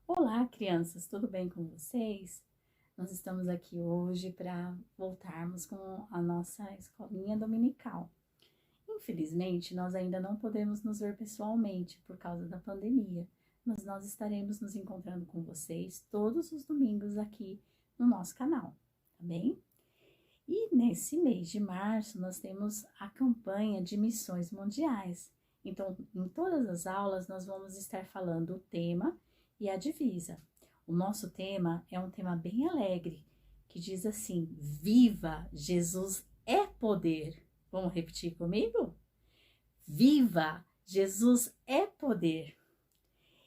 Olá, crianças, tudo bem com vocês? Nós estamos aqui hoje para voltarmos com a nossa escolinha dominical. Infelizmente, nós ainda não podemos nos ver pessoalmente por causa da pandemia, mas nós estaremos nos encontrando com vocês todos os domingos aqui no nosso canal, tá bem? E nesse mês de março, nós temos a campanha de missões mundiais. Então, em todas as aulas, nós vamos estar falando o tema e a divisa. O nosso tema é um tema bem alegre, que diz assim: viva, Jesus é poder. Vamos repetir comigo? Viva, Jesus é poder.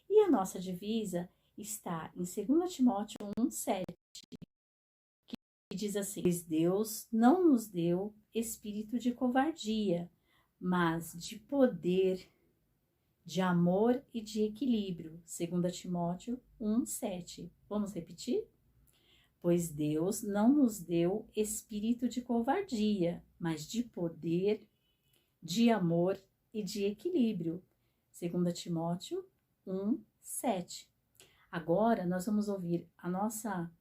E a nossa divisa está em 2 Timóteo 1,7, que diz assim: pois Deus não nos deu espírito de covardia, mas de poder, de amor e de equilíbrio. 2 Timóteo 1,7. Vamos repetir? Pois Deus não nos deu espírito de covardia, mas de poder, de amor e de equilíbrio. 2 Timóteo 1,7. Agora nós vamos ouvir a nossa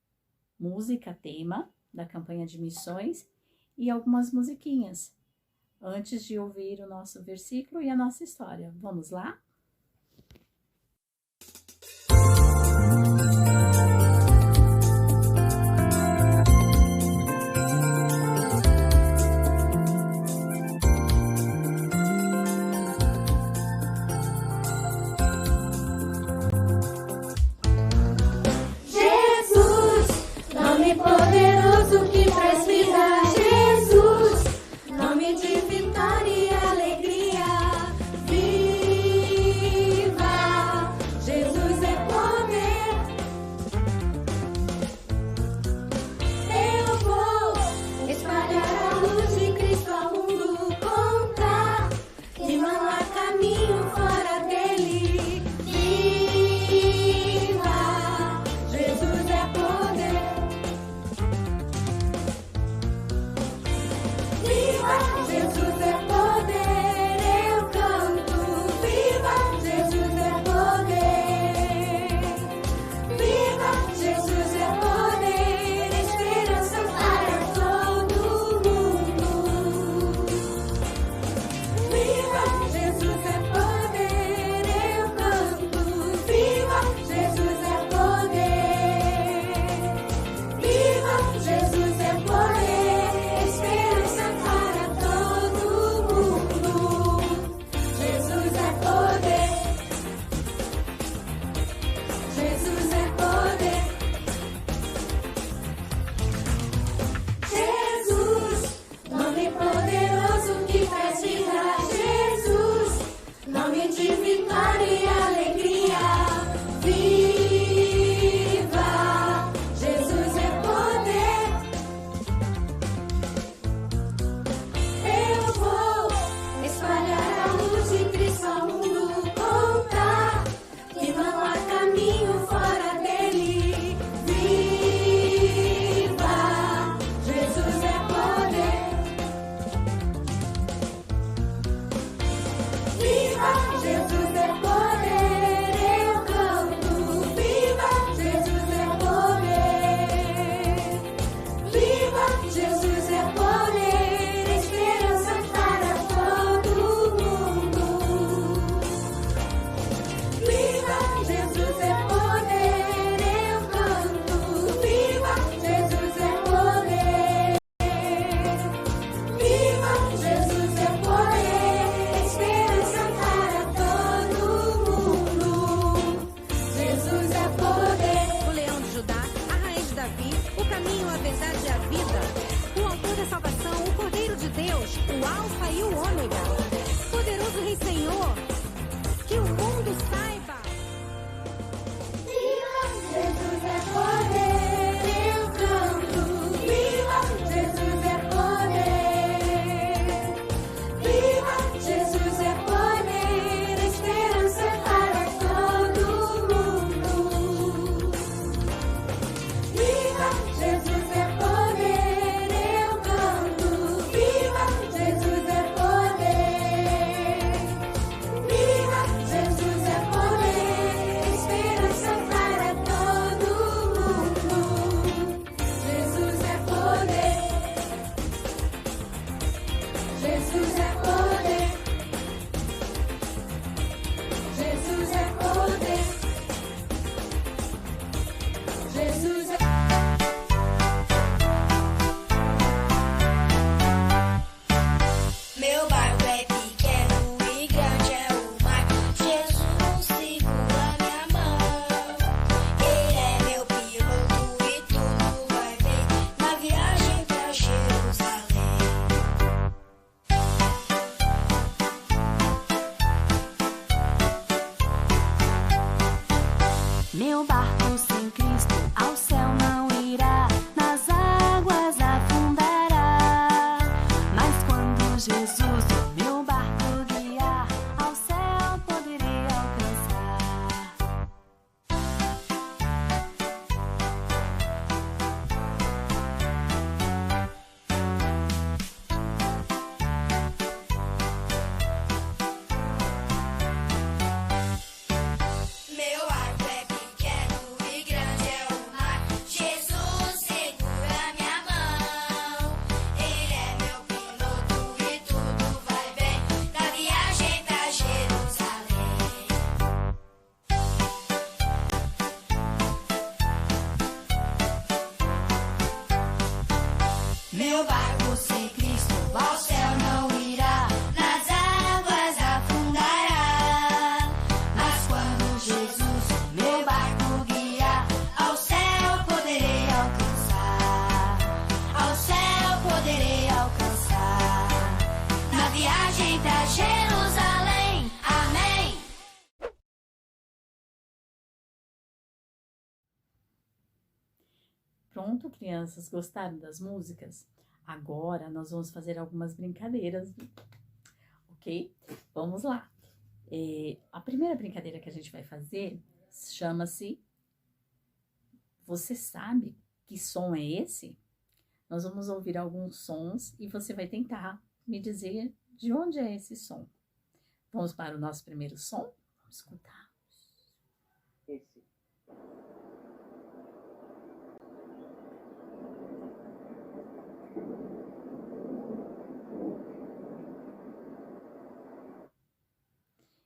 música tema da campanha de missões e algumas musiquinhas, antes de ouvir o nosso versículo e a nossa história. Vamos lá? Jesus, nome poderoso que traz vida. Jesus, nome de vitória e alegria. Viva Meu barco sem Cristo ao céu não irá, nas águas afundará. Mas quando Jesus o meu barco guiar, ao céu poderei alcançar. Meu arco é pequeno e grande é o mar. Jesus segura minha mão. Ele é meu piloto e tudo vai bem na viagem pra Jerusalém. Meu barco sem Cristo ao céu não irá, nas águas afundará. Mas quando Jesus meu barco guiar, ao céu poderei alcançar. Ao céu poderei alcançar. Na viagem pra Jerusalém. Amém. Pronto, crianças, gostaram das músicas? Agora nós vamos fazer algumas brincadeiras, ok? Vamos lá. A primeira brincadeira que a gente vai fazer chama-se Você sabe que som é esse? Nós vamos ouvir alguns sons e você vai tentar me dizer de onde é esse som. Vamos para o nosso primeiro som? Vamos escutar. Esse.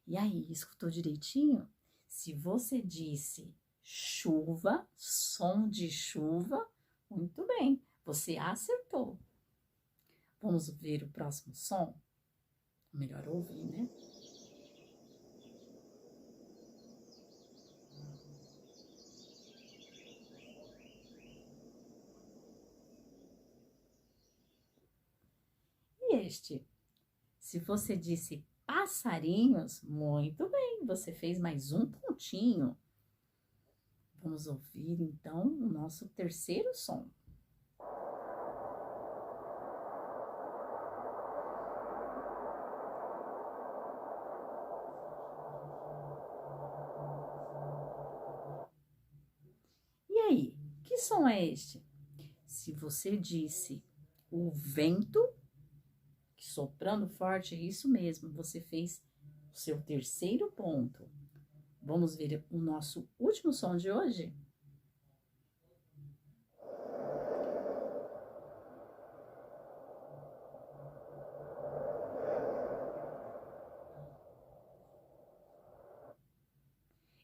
E aí, escutou direitinho? Se você disse chuva, som de chuva, muito bem, você acertou. Vamos ver o próximo som? Melhor ouvir, né? E este? Se você disse passarinhos, muito bem, você fez mais um pontinho. Vamos ouvir então o nosso terceiro som. E aí, que som é este? Se você disse o vento, soprando forte, é isso mesmo, você fez o seu terceiro ponto. Vamos ver o nosso último som de hoje?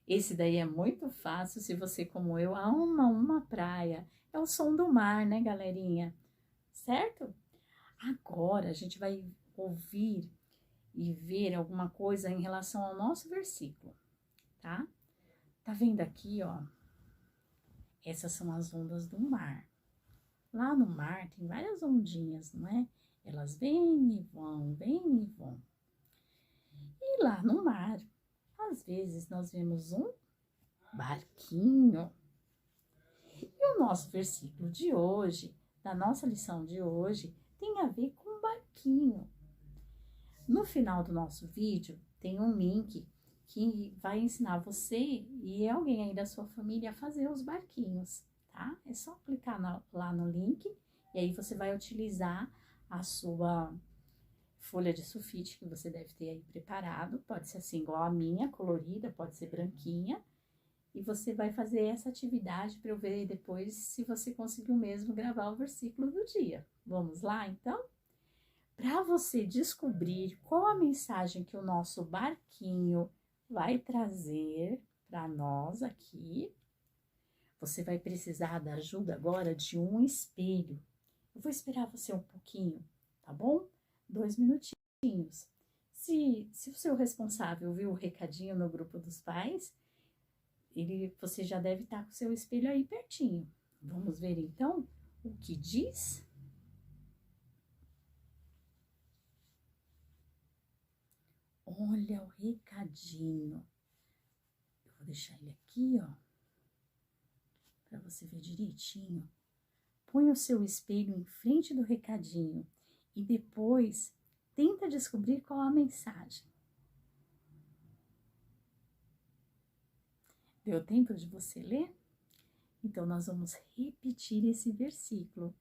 Esse daí é muito fácil se você, como eu, ama uma praia. É o som do mar, né, galerinha? Certo? Agora a gente vai ouvir e ver alguma coisa em relação ao nosso versículo, tá? Tá vendo aqui, ó? Essas são as ondas do mar. Lá no mar tem várias ondinhas, não é? Elas vêm e vão, vêm e vão. E lá no mar, às vezes nós vemos um barquinho. E o nosso versículo de hoje, da nossa lição de hoje, tem a ver com um barquinho. No final do nosso vídeo, tem um link que vai ensinar você e alguém aí da sua família a fazer os barquinhos, tá? É só clicar lá no link e aí você vai utilizar a sua folha de sulfite que você deve ter aí preparado. Pode ser assim, igual a minha, colorida, pode ser branquinha. E você vai fazer essa atividade para eu ver depois se você conseguiu mesmo gravar o versículo do dia. Vamos lá, então? Para você descobrir qual a mensagem que o nosso barquinho vai trazer para nós aqui, você vai precisar da ajuda agora de um espelho. Eu vou esperar você um pouquinho, tá bom? 2 minutinhos. Se o seu responsável viu o recadinho no grupo dos pais, você já deve estar com o seu espelho aí pertinho. Vamos ver então o que diz? Olha o recadinho. Eu vou deixar ele aqui, ó. para você ver direitinho. Põe o seu espelho em frente do recadinho e depois tenta descobrir qual a mensagem. Deu tempo de você ler? Então, nós vamos repetir esse versículo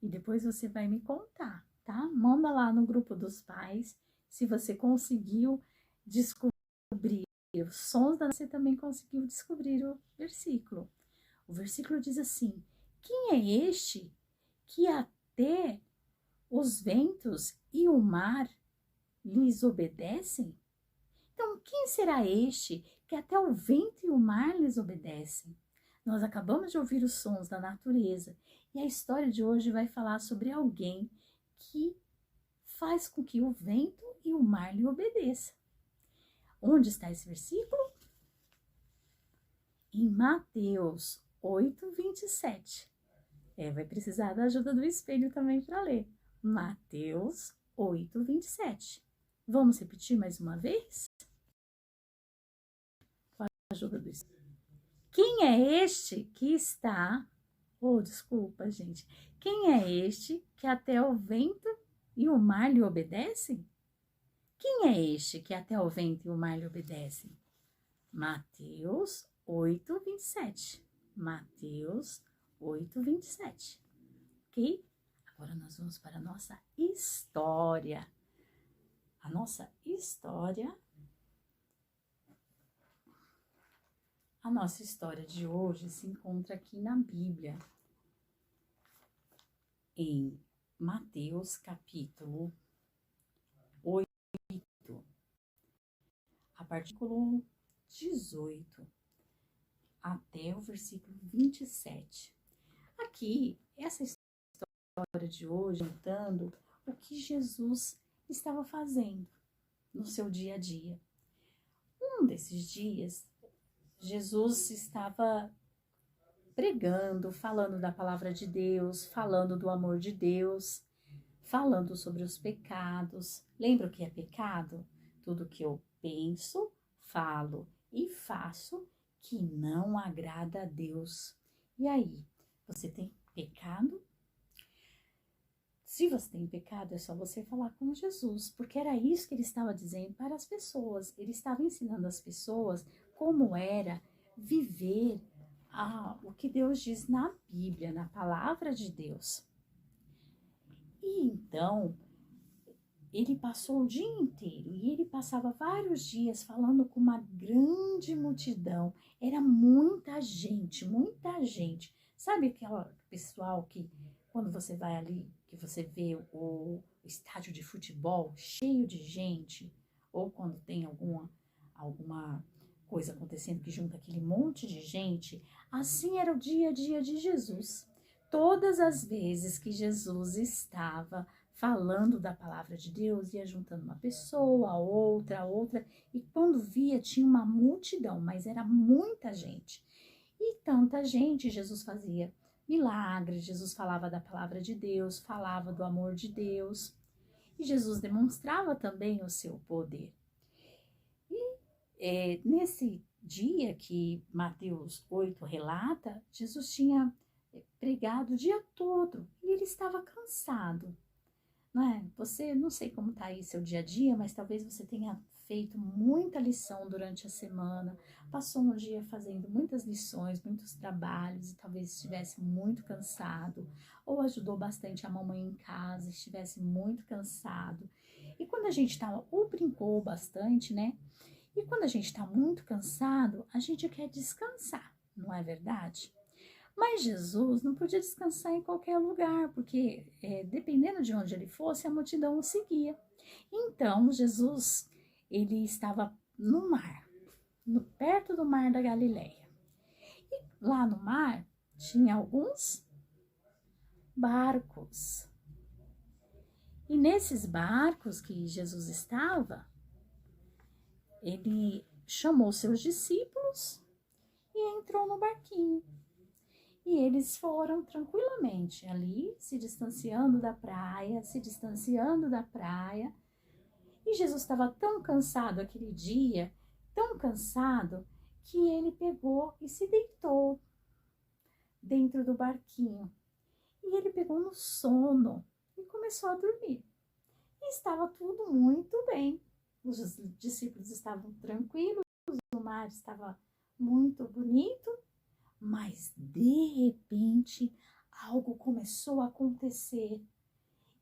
e depois você vai me contar, tá? Manda lá no grupo dos pais se você conseguiu descobrir os sons, você também conseguiu descobrir o versículo. O versículo diz assim: quem é este que até os ventos e o mar lhes obedecem? Então, quem será este que até o vento e o mar lhes obedecem? Nós acabamos de ouvir os sons da natureza e a história de hoje vai falar sobre alguém que faz com que o vento e o mar lhe obedeçam. Onde está esse versículo? Em Mateus 8:27. Vai precisar da ajuda do espelho também para ler. Mateus 8:27. Vamos repetir mais uma vez? Com a ajuda do espelho. Quem é este que está... desculpa, gente. Quem é este que até o vento e o mar lhe obedecem? Quem é este que até o vento e o mar lhe obedecem? Mateus 8:27. Mateus 8:27. Ok? Agora nós vamos para a nossa história. A nossa história... A nossa história de hoje se encontra aqui na Bíblia, em Mateus capítulo 8, a partir do versículo 18 até o versículo 27. Aqui, essa história de hoje, contando o que Jesus estava fazendo no seu dia a dia. Um desses dias, Jesus estava pregando, falando da palavra de Deus, falando do amor de Deus, falando sobre os pecados. Lembra o que é pecado? Tudo que eu penso, falo e faço que não agrada a Deus. E aí, você tem pecado? Se você tem pecado, é só você falar com Jesus, porque era isso que ele estava dizendo para as pessoas. Ele estava ensinando as pessoas como era viver o que Deus diz na Bíblia, na palavra de Deus. E então, ele passou o dia inteiro e ele passava vários dias falando com uma grande multidão. Era muita gente, muita gente. Sabe aquele pessoal que, quando você vai ali, que você vê o estádio de futebol cheio de gente, ou quando tem alguma coisa acontecendo que junta aquele monte de gente, assim era o dia a dia de Jesus. Todas as vezes que Jesus estava falando da palavra de Deus, ia juntando uma pessoa, outra, e quando via tinha uma multidão, mas era muita gente. E tanta gente, Jesus fazia milagres, Jesus falava da palavra de Deus, falava do amor de Deus, e Jesus demonstrava também o seu poder. E nesse dia que Mateus 8 relata, Jesus tinha pregado o dia todo e ele estava cansado. Você, não sei como está aí seu dia a dia, mas talvez você tenha feito muita lição durante a semana, passou um dia fazendo muitas lições, muitos trabalhos e talvez estivesse muito cansado, ou ajudou bastante a mamãe em casa, estivesse muito cansado. E quando a gente está, ou brincou bastante, né? E quando a gente está muito cansado, a gente quer descansar, não é verdade? Mas Jesus não podia descansar em qualquer lugar, porque dependendo de onde ele fosse, a multidão o seguia. Então, Jesus, ele estava no mar, perto do mar da Galileia. E lá no mar tinha alguns barcos. E nesses barcos que Jesus estava, ele chamou seus discípulos e entrou no barquinho. E eles foram tranquilamente ali, se distanciando da praia. E Jesus estava tão cansado aquele dia, tão cansado, que ele pegou e se deitou dentro do barquinho. E ele pegou no sono e começou a dormir. E estava tudo muito bem. Os discípulos estavam tranquilos, o mar estava muito bonito, mas de repente algo começou a acontecer.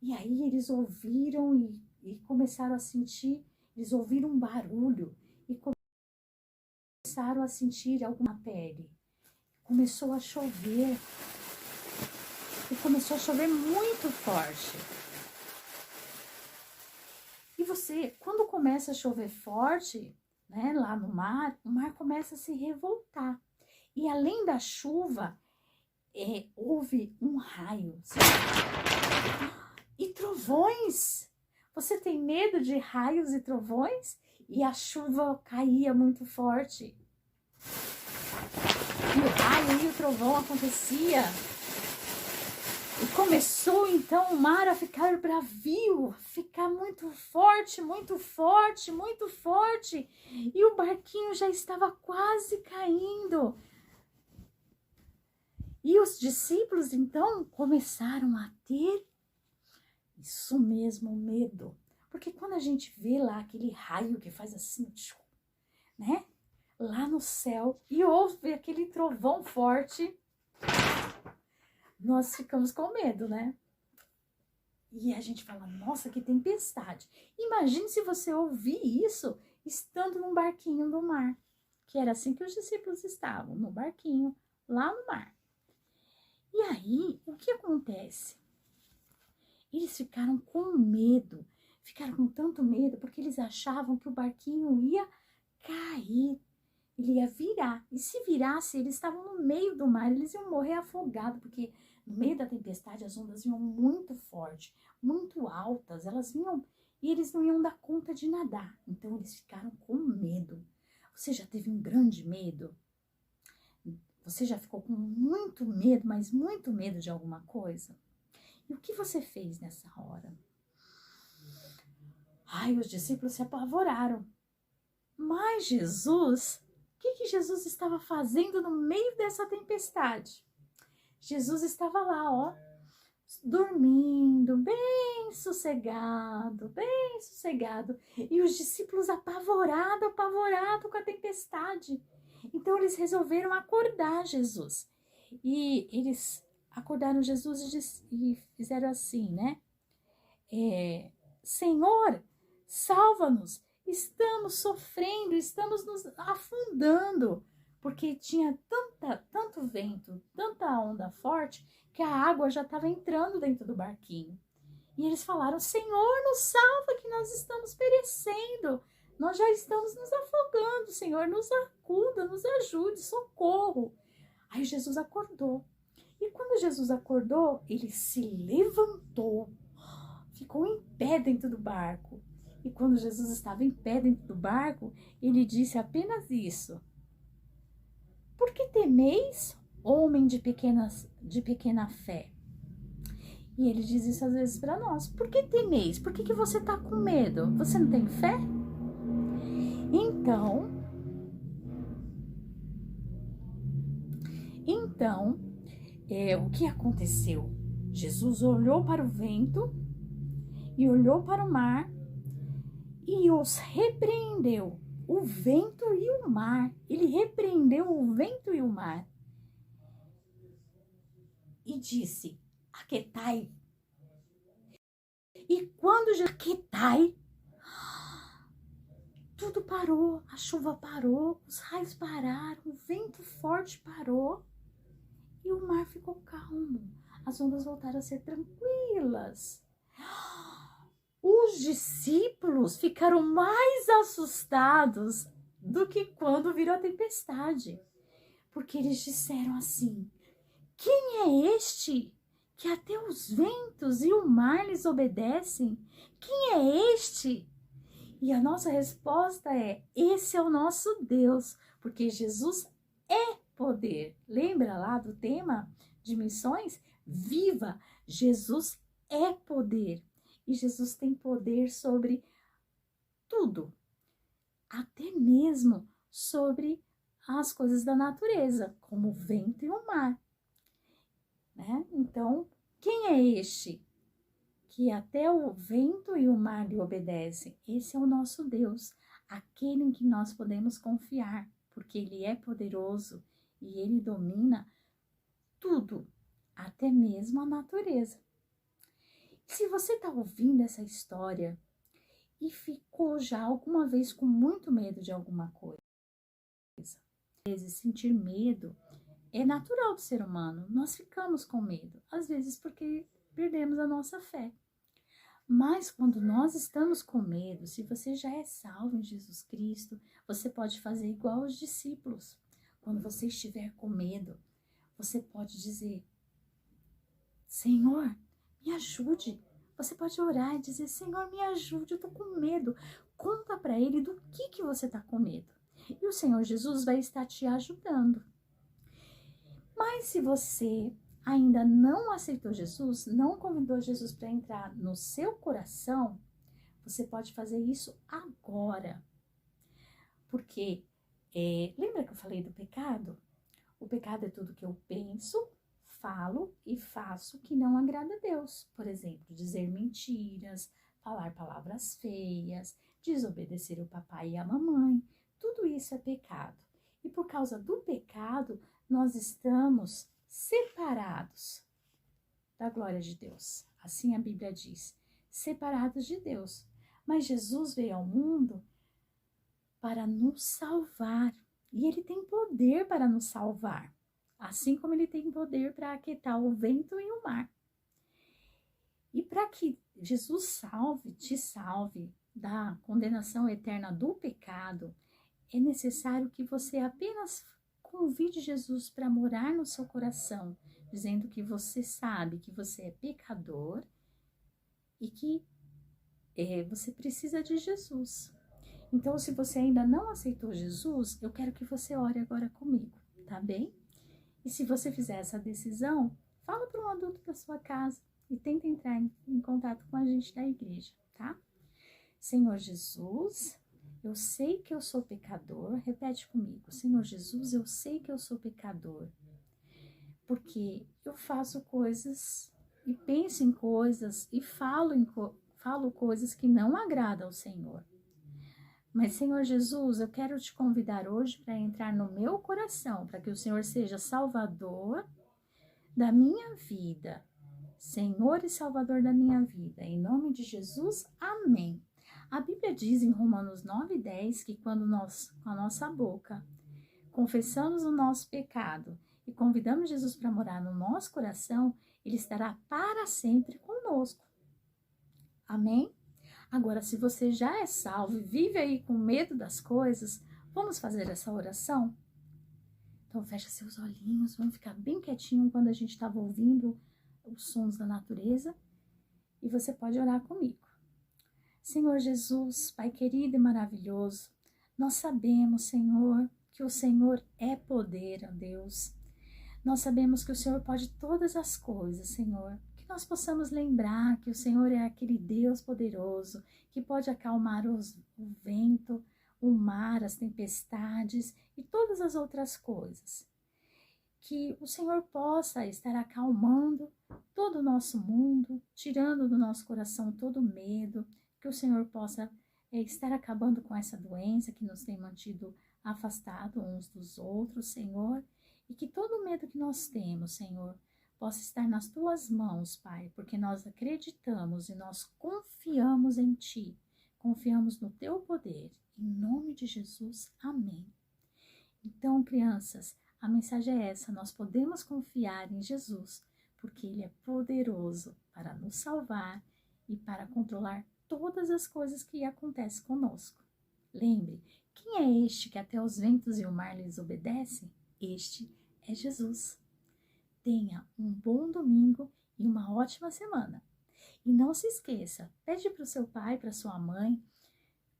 E aí eles ouviram e começaram a sentir, eles ouviram um barulho e começaram a sentir algo na pele. Começou a chover. E começou a chover muito forte. E você, quando começa a chover forte, né, lá no mar, o mar começa a se revoltar. E além da chuva, houve um raio. E trovões. Você tem medo de raios e trovões? E a chuva caía muito forte. E o raio e o trovão acontecia. E começou então o mar a ficar bravio, a ficar muito forte, muito forte, muito forte. E o barquinho já estava quase caindo. E os discípulos então começaram a ter isso mesmo, medo. Porque quando a gente vê lá aquele raio que faz assim, né? Lá no céu e ouve aquele trovão forte, nós ficamos com medo, né? E a gente fala, nossa, que tempestade. Imagine se você ouvir isso estando num barquinho no mar. Que era assim que os discípulos estavam, no barquinho, lá no mar. E aí, o que acontece? Eles ficaram com medo. Ficaram com tanto medo porque eles achavam que o barquinho ia cair. Ele ia virar. E se virasse, eles estavam no meio do mar. Eles iam morrer afogados, porque no meio da tempestade as ondas vinham muito forte, muito altas. Elas vinham e eles não iam dar conta de nadar. Então eles ficaram com medo. Você já teve um grande medo? Você já ficou com muito medo, mas muito medo de alguma coisa? E o que você fez nessa hora? Ai, os discípulos se apavoraram. Mas Jesus, o que Jesus estava fazendo no meio dessa tempestade? Jesus estava lá, ó, dormindo, bem sossegado, bem sossegado. E os discípulos apavorados com a tempestade. Então eles resolveram acordar Jesus. E eles acordaram Jesus e fizeram assim, né? Senhor, salva-nos, estamos sofrendo, estamos nos afundando, porque tinha tanto vento, tanta onda forte, que a água já estava entrando dentro do barquinho. E eles falaram, Senhor, nos salva, que nós estamos perecendo, nós já estamos nos afogando, Senhor, nos acuda, nos ajude, socorro. Aí Jesus acordou. E quando Jesus acordou, ele se levantou, ficou em pé dentro do barco. E quando Jesus estava em pé dentro do barco, ele disse apenas isso. Por que temeis, homem de pequena fé? E ele diz isso às vezes para nós. Por que temeis? Por que você está com medo? Você não tem fé? Então, o que aconteceu? Jesus olhou para o vento e olhou para o mar e os repreendeu, o vento e o mar. Ele repreendeu o vento e o mar e disse, aquietai. E quando já aquietai, tudo parou, a chuva parou, os raios pararam, o vento forte parou e o mar ficou calmo. As ondas voltaram a ser tranquilas. Os discípulos ficaram mais assustados do que quando viram a tempestade, porque eles disseram assim, quem é este que até os ventos e o mar lhes obedecem? Quem é este? E a nossa resposta é, esse é o nosso Deus, porque Jesus é poder. Lembra lá do tema de missões? Viva! Jesus é poder. E Jesus tem poder sobre tudo, até mesmo sobre as coisas da natureza, como o vento e o mar. né? Então, quem é este que até o vento e o mar lhe obedecem? Esse é o nosso Deus, aquele em que nós podemos confiar, porque ele é poderoso e ele domina tudo, até mesmo a natureza. Se você está ouvindo essa história e ficou já alguma vez com muito medo de alguma coisa, às vezes sentir medo é natural do ser humano, nós ficamos com medo, às vezes porque perdemos a nossa fé. Mas quando nós estamos com medo, se você já é salvo em Jesus Cristo, você pode fazer igual os discípulos. Quando você estiver com medo, você pode dizer: Senhor, me ajude. Você pode orar e dizer: Senhor, me ajude, eu tô com medo. Conta para ele do que você tá com medo. E o Senhor Jesus vai estar te ajudando. Mas se você ainda não aceitou Jesus, não convidou Jesus para entrar no seu coração, você pode fazer isso agora. Porque, lembra que eu falei do pecado? O pecado é tudo que eu penso, falo e faço que não agrada a Deus. Por exemplo, dizer mentiras, falar palavras feias, desobedecer o papai e a mamãe. Tudo isso é pecado. E por causa do pecado, nós estamos separados da glória de Deus. Assim a Bíblia diz, separados de Deus. Mas Jesus veio ao mundo para nos salvar. E ele tem poder para nos salvar. Assim como ele tem poder para aquietar o vento e o mar. E para que Jesus te salve da condenação eterna do pecado, é necessário que você apenas convide Jesus para morar no seu coração, dizendo que você sabe que você é pecador e que você precisa de Jesus. Então, se você ainda não aceitou Jesus, eu quero que você ore agora comigo, tá bem? E se você fizer essa decisão, fala para um adulto da sua casa e tenta entrar em contato com a gente da igreja, tá? Senhor Jesus, eu sei que eu sou pecador. Repete comigo. Senhor Jesus, eu sei que eu sou pecador. Porque eu faço coisas e penso em coisas e falo coisas que não agradam ao Senhor. Mas, Senhor Jesus, eu quero te convidar hoje para entrar no meu coração, para que o Senhor seja Salvador da minha vida. Senhor e Salvador da minha vida. Em nome de Jesus, amém. A Bíblia diz em Romanos 9:10 que quando nós, com a nossa boca, confessamos o nosso pecado e convidamos Jesus para morar no nosso coração, ele estará para sempre conosco. Amém? Agora, se você já é salvo e vive aí com medo das coisas, vamos fazer essa oração? Então, fecha seus olhinhos, vamos ficar bem quietinho quando a gente estava ouvindo os sons da natureza. E você pode orar comigo. Senhor Jesus, Pai querido e maravilhoso, nós sabemos, Senhor, que o Senhor é poder, ó Deus. Nós sabemos que o Senhor pode todas as coisas, Senhor. Que nós possamos lembrar que o Senhor é aquele Deus poderoso que pode acalmar o vento, o mar, as tempestades e todas as outras coisas. Que o Senhor possa estar acalmando todo o nosso mundo, tirando do nosso coração todo o medo, que o Senhor possa estar acabando com essa doença que nos tem mantido afastados uns dos outros, Senhor, e que todo o medo que nós temos, Senhor, possa estar nas tuas mãos, Pai, porque nós acreditamos e nós confiamos em Ti, confiamos no Teu poder. Em nome de Jesus, amém. Então, crianças, a mensagem é essa, nós podemos confiar em Jesus, porque Ele é poderoso para nos salvar e para controlar todas as coisas que acontecem conosco. Lembre, quem é este que até os ventos e o mar lhes obedecem? Este é Jesus. Tenha um bom domingo e uma ótima semana. E não se esqueça, pede para o seu pai, para sua mãe,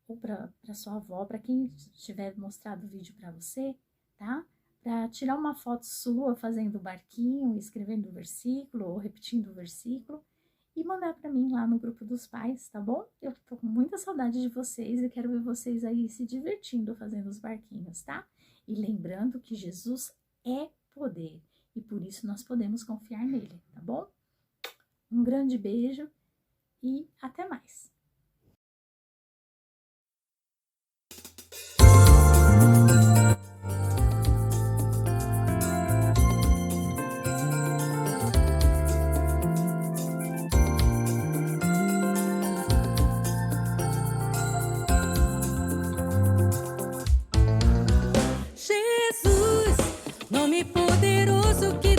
ou para sua avó, para quem tiver mostrado o vídeo para você, tá? Para tirar uma foto sua fazendo o barquinho, escrevendo o versículo ou repetindo o versículo e mandar para mim lá no grupo dos pais, tá bom? Eu tô com muita saudade de vocês e quero ver vocês aí se divertindo fazendo os barquinhos, tá? E lembrando que Jesus é poder e por isso nós podemos confiar nele, tá bom? Um grande beijo e até mais! Jesus, nome poderoso que